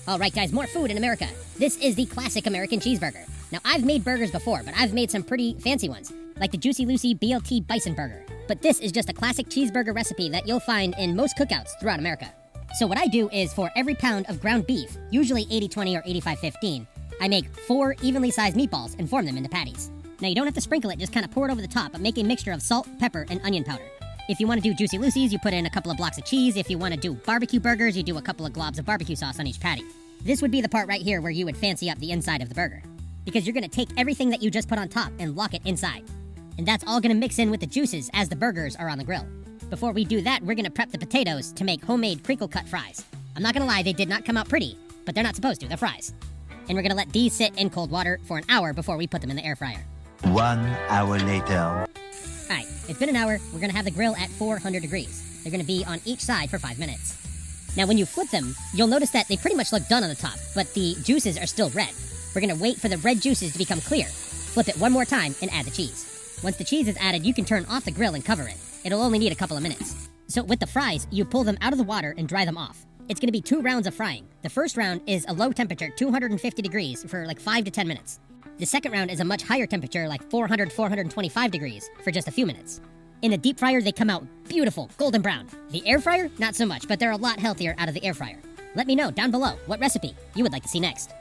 Alright guys, more food in America. This is the classic American cheeseburger. Now I've made burgers before, but I've made some pretty fancy ones, like the Juicy Lucy BLT Bison Burger. But this is just a classic cheeseburger recipe that you'll find in most cookouts throughout America. So what I do is for every pound of ground beef, usually 80-20 or 85-15, I make 4 evenly sized meatballs and form them into patties. Now you don't have to sprinkle it, just kind of pour it over the top, but make a mixture of salt, pepper, and onion powder. If you want to do Juicy Lucy's, you put in a couple of blocks of cheese. If you want to do barbecue burgers, you do a couple of globs of barbecue sauce on each patty. This would be the part right here where you would fancy up the inside of the burger, because you're going to take everything that you just put on top and lock it inside. And that's all going to mix in with the juices as the burgers are on the grill. Before we do that, we're going to prep the potatoes to make homemade crinkle cut fries. I'm not going to lie, they did not come out pretty, but they're not supposed to, they're fries. And we're going to let these sit in cold water for an hour before we put them in the air fryer. 1 hour later. Alright, it's been an hour. We're going to have the grill at 400 degrees. They're going to be on each side for 5 minutes. Now when you flip them, you'll notice that they pretty much look done on the top, but the juices are still red. We're going to wait for the red juices to become clear. Flip it one more time and add the cheese. Once the cheese is added, you can turn off the grill and cover it. It'll only need a couple of minutes. So with the fries, you pull them out of the water and dry them off. It's going to be 2 rounds of frying. The first round is a low temperature, 250 degrees, for like 5 to 10 minutes. The second round is a much higher temperature, like 400, 425 degrees, for just a few minutes. In the deep fryer, they come out beautiful, golden brown. The air fryer, not so much, but they're a lot healthier out of the air fryer. Let me know down below what recipe you would like to see next.